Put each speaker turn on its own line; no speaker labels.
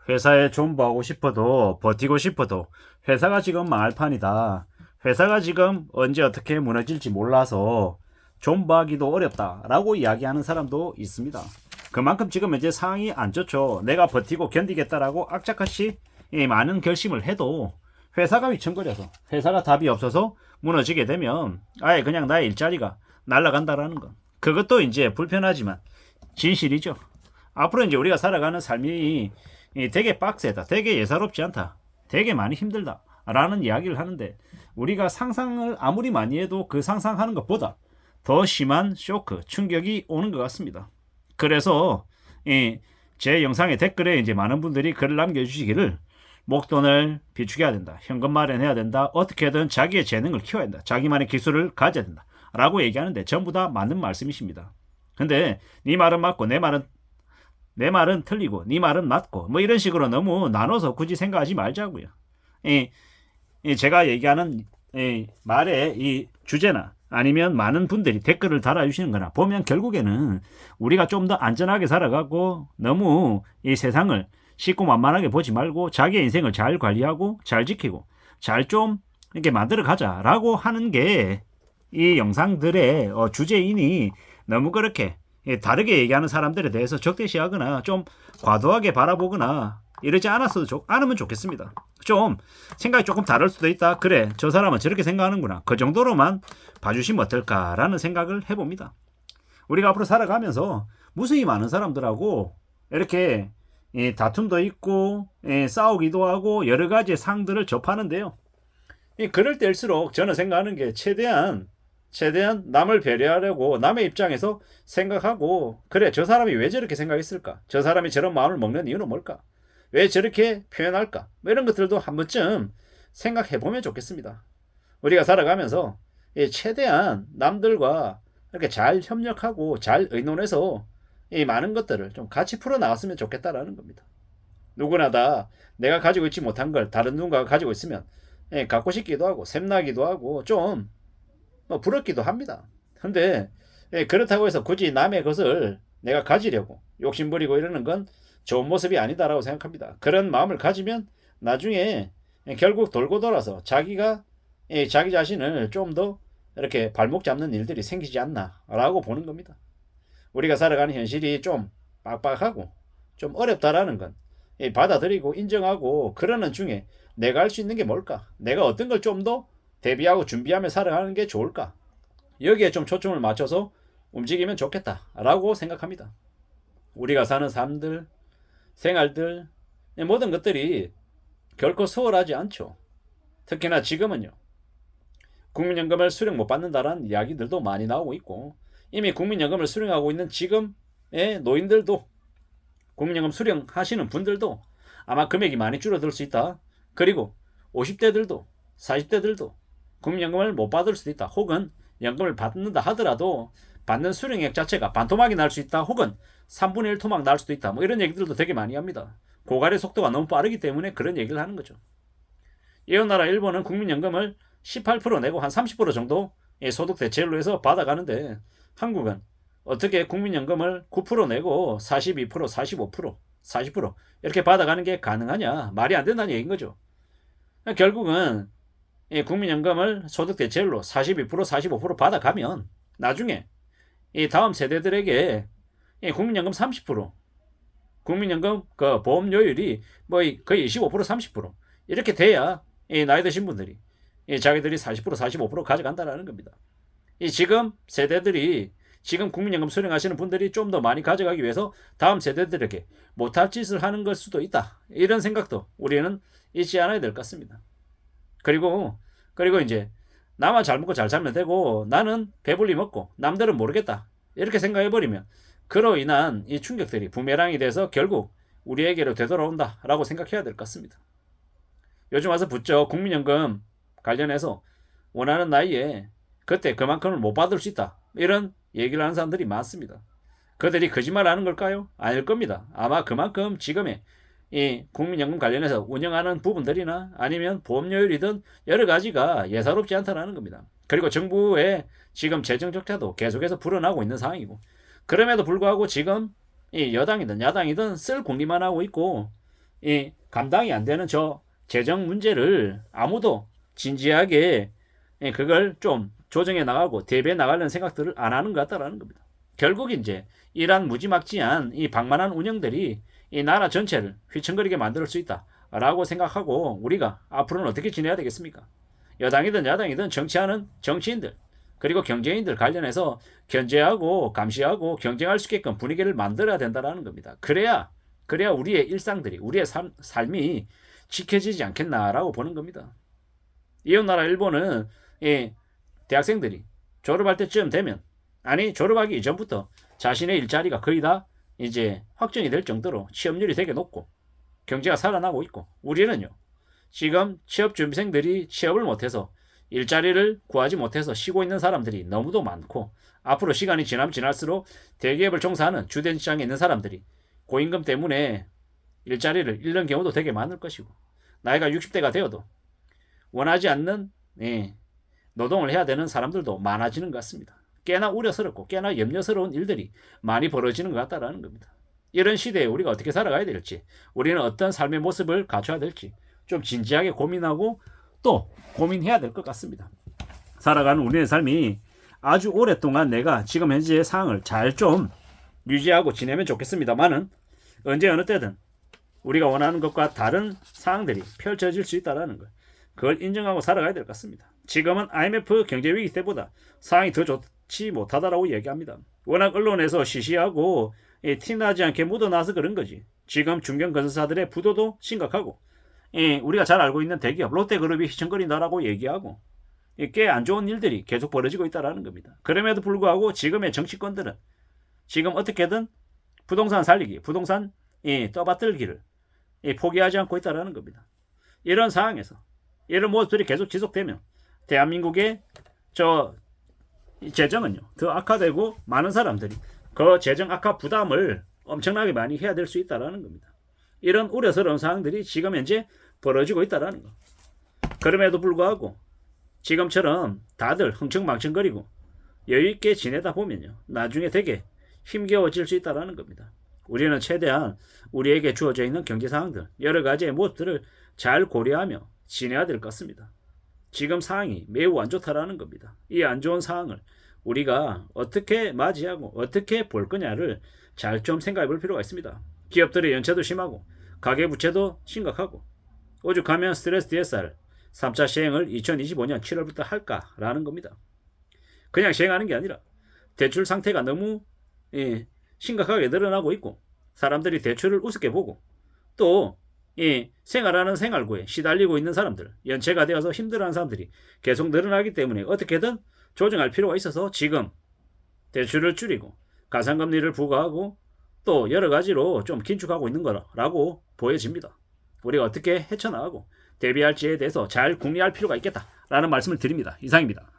회사에 존버하고 싶어도 버티고 싶어도 회사가 지금 망할 판이다. 회사가 지금 언제 어떻게 무너질지 몰라서 존버하기도 어렵다라고 이야기하는 사람도 있습니다. 그만큼 지금 현재 상황이 안 좋죠. 내가 버티고 견디겠다라고 악착같이 많은 결심을 해도 회사가 위청거려서 회사가 답이 없어서 무너지게 되면 아예 그냥 나의 일자리가 날아간다라는 것. 그것도 이제 불편하지만 진실이죠. 앞으로 이제 우리가 살아가는 삶이 되게 빡세다, 되게 예사롭지 않다, 되게 많이 힘들다 라는 이야기를 하는데, 우리가 상상을 아무리 많이 해도 그 상상하는 것보다 더 심한 쇼크, 충격이 오는 것 같습니다. 그래서 제 영상의 댓글에 이제 많은 분들이 글을 남겨주시기를, 목돈을 비축해야 된다, 현금 마련해야 된다, 어떻게든 자기의 재능을 키워야 된다, 자기만의 기술을 가져야 된다 라고 얘기하는데 전부 다 맞는 말씀이십니다. 근데 네 말은 맞고 내 말은 틀리고 네 말은 맞고 뭐 이런 식으로 너무 나눠서 굳이 생각하지 말자고요. 제가 얘기하는 말의 이 주제나 아니면 많은 분들이 댓글을 달아주시는 거나 보면 결국에는 우리가 좀 더 안전하게 살아가고 너무 이 세상을 쉽고 만만하게 보지 말고 자기의 인생을 잘 관리하고 잘 지키고 잘 좀 이렇게 만들어 가자라고 하는 게 이 영상들의 주제이니, 너무 그렇게 다르게 얘기하는 사람들에 대해서 적대시하거나 좀 과도하게 바라보거나 이러지 않으면 좋겠습니다. 좀 생각이 조금 다를 수도 있다, 그래 저 사람은 저렇게 생각하는구나, 그 정도로만 봐주시면 어떨까라는 생각을 해봅니다. 우리가 앞으로 살아가면서 무수히 많은 사람들하고 이렇게 다툼도 있고 싸우기도 하고 여러 가지 상들을 접하는데요. 그럴 때일수록 저는 생각하는 게 최대한 남을 배려하려고 남의 입장에서 생각하고, 그래 저 사람이 왜 저렇게 생각했을까, 저 사람이 저런 마음을 먹는 이유는 뭘까, 왜 저렇게 표현할까, 뭐 이런 것들도 한 번쯤 생각해보면 좋겠습니다. 우리가 살아가면서 최대한 남들과 이렇게 잘 협력하고 잘 의논해서 이 많은 것들을 좀 같이 풀어나갔으면 좋겠다라는 겁니다. 누구나 다 내가 가지고 있지 못한 걸 다른 누군가가 가지고 있으면 갖고 싶기도 하고 샘나기도 하고 좀 부럽기도 합니다. 근데 그렇다고 해서 굳이 남의 것을 내가 가지려고 욕심부리고 이러는 건 좋은 모습이 아니다라고 생각합니다. 그런 마음을 가지면 나중에 결국 돌고 돌아서 자기가 자기 자신을 좀 더 이렇게 발목 잡는 일들이 생기지 않나라고 보는 겁니다. 우리가 살아가는 현실이 좀 빡빡하고 좀 어렵다라는 건 받아들이고 인정하고, 그러는 중에 내가 할 수 있는 게 뭘까, 내가 어떤 걸 좀 더 대비하고 준비하며 살아가는 게 좋을까, 여기에 좀 초점을 맞춰서 움직이면 좋겠다라고 생각합니다. 우리가 사는 삶들, 생활들, 모든 것들이 결코 수월하지 않죠. 특히나 지금은요, 국민연금을 수령 못 받는다라는 이야기들도 많이 나오고 있고, 이미 국민연금을 수령하고 있는 지금의 노인들도, 국민연금 수령하시는 분들도 아마 금액이 많이 줄어들 수 있다. 그리고 50대들도 40대들도 국민연금을 못 받을 수도 있다. 혹은 연금을 받는다 하더라도 받는 수령액 자체가 반토막이 날 수 있다. 혹은 3분의 1 토막 날 수도 있다. 뭐 이런 얘기들도 되게 많이 합니다. 고갈의 속도가 너무 빠르기 때문에 그런 얘기를 하는 거죠. 이런 나라 일본은 국민연금을 18% 내고 한 30% 정도 소득 대체율로 해서 받아가는데, 한국은 어떻게 국민연금을 9% 내고 42%, 45%, 40% 이렇게 받아가는 게 가능하냐, 말이 안 된다는 얘기인 거죠. 결국은 국민연금을 소득 대체율로 42%, 45% 받아가면 나중에 이 다음 세대들에게 국민연금 30%, 국민연금 그 보험료율이 뭐 거의 25%, 30% 이렇게 돼야 나이 드신 분들이 자기들이 40%, 45% 가져간다라는 겁니다. 지금 세대들이, 지금 국민연금 수령하시는 분들이 좀 더 많이 가져가기 위해서 다음 세대들에게 못할 짓을 하는 걸 수도 있다, 이런 생각도 우리는 잊지 않아야 될 것 같습니다. 그리고 이제 나만 잘 먹고 잘 살면 되고 나는 배불리 먹고 남들은 모르겠다 이렇게 생각해버리면, 그로 인한 이 충격들이 부메랑이 돼서 결국 우리에게로 되돌아온다 라고 생각해야 될 것 같습니다. 요즘 와서 부쩍 국민연금 관련해서 원하는 나이에 그때 그만큼을 못 받을 수 있다 이런 얘기를 하는 사람들이 많습니다. 그들이 거짓말하는 걸까요? 아닐 겁니다. 아마 그만큼 지금의 이 국민연금 관련해서 운영하는 부분들이나 아니면 보험료율이든 여러 가지가 예사롭지 않다는 겁니다. 그리고 정부의 지금 재정 적자도 계속해서 불어나고 있는 상황이고, 그럼에도 불구하고 지금 이 여당이든 야당이든 쓸 공리만 하고 있고 이 감당이 안 되는 저 재정 문제를 아무도 진지하게 그걸 좀 조정해 나가고 대비해 나가려는 생각들을 안 하는 것 같다라는 겁니다. 결국 이제 이러한 무지막지한 이 방만한 운영들이 이 나라 전체를 휘청거리게 만들 수 있다라고 생각하고 우리가 앞으로는 어떻게 지내야 되겠습니까? 여당이든 야당이든 정치하는 정치인들 그리고 경제인들 관련해서 견제하고 감시하고 경쟁할 수 있게끔 분위기를 만들어야 된다는 겁니다. 그래야 우리의 일상들이 우리의 삶이 지켜지지 않겠나라고 보는 겁니다. 이웃나라 일본은 대학생들이 졸업할 때쯤 되면 졸업하기 이전부터 자신의 일자리가 거의 다 이제 확정이 될 정도로 취업률이 되게 높고 경제가 살아나고 있고 우리는요 지금 취업준비생들이 취업을 못해서 일자리를 구하지 못해서 쉬고 있는 사람들이 너무도 많고 앞으로 시간이 지나면 지날수록 대기업을 종사하는 주된 시장에 있는 사람들이 고임금 때문에 일자리를 잃는 경우도 되게 많을 것이고 나이가 60대가 되어도 원하지 않는 노동을 해야 되는 사람들도 많아지는 것 같습니다. 꽤나 우려스럽고 꽤나 염려스러운 일들이 많이 벌어지는 것 같다는 겁니다. 이런 시대에 우리가 어떻게 살아가야 될지 우리는 어떤 삶의 모습을 갖춰야 될지 좀 진지하게 고민하고 또 고민해야 될 것 같습니다. 살아가는 우리의 삶이 아주 오랫동안 내가 지금 현재의 상황을 잘 좀 유지하고 지내면 좋겠습니다만은 언제 어느 때든 우리가 원하는 것과 다른 상황들이 펼쳐질 수 있다는 것 그걸 인정하고 살아가야 될 것 같습니다. 지금은 IMF 경제위기 때보다 상황이 더 좋지 못하다라고 얘기합니다. 워낙 언론에서 시시하고 티나지 않게 묻어나서 그런 거지. 지금 중견건설사들의 부도도 심각하고 우리가 잘 알고 있는 대기업 롯데그룹이 휘청거린다라고 얘기하고 꽤 안 좋은 일들이 계속 벌어지고 있다는 겁니다. 그럼에도 불구하고 지금의 정치권들은 지금 어떻게든 부동산 살리기, 부동산 떠받들기를 포기하지 않고 있다는 겁니다. 이런 상황에서 이런 모습들이 계속 지속되면 대한민국의 재정은요 더 악화되고 많은 사람들이 그 재정 악화 부담을 엄청나게 많이 해야 될 수 있다는 겁니다. 이런 우려스러운 상황들이 지금 현재 벌어지고 있다는 것. 그럼에도 불구하고 지금처럼 다들 흥청망청거리고 여유있게 지내다 보면요 나중에 되게 힘겨워질 수 있다는 겁니다. 우리는 최대한 우리에게 주어져 있는 경제 상황들 여러 가지의 모습들을 잘 고려하며 지내야 될 것 같습니다. 지금 상황이 매우 안 좋다라는 겁니다. 이 안 좋은 상황을 우리가 어떻게 맞이하고 어떻게 볼 거냐를 잘 좀 생각해 볼 필요가 있습니다. 기업들의 연체도 심하고 가계부채도 심각하고 오죽하면 스트레스 DSR 3차 시행을 2025년 7월부터 할까라는 겁니다. 그냥 시행하는 게 아니라 대출 상태가 너무 심각하게 늘어나고 있고 사람들이 대출을 우습게 보고 또 생활하는 생활고에 시달리고 있는 사람들 연체가 되어서 힘들어하는 사람들이 계속 늘어나기 때문에 어떻게든 조정할 필요가 있어서 지금 대출을 줄이고 가상금리를 부과하고 또 여러 가지로 좀 긴축하고 있는 거라고 보여집니다. 우리가 어떻게 헤쳐나가고 대비할지에 대해서 잘 궁리할 필요가 있겠다라는 말씀을 드립니다. 이상입니다.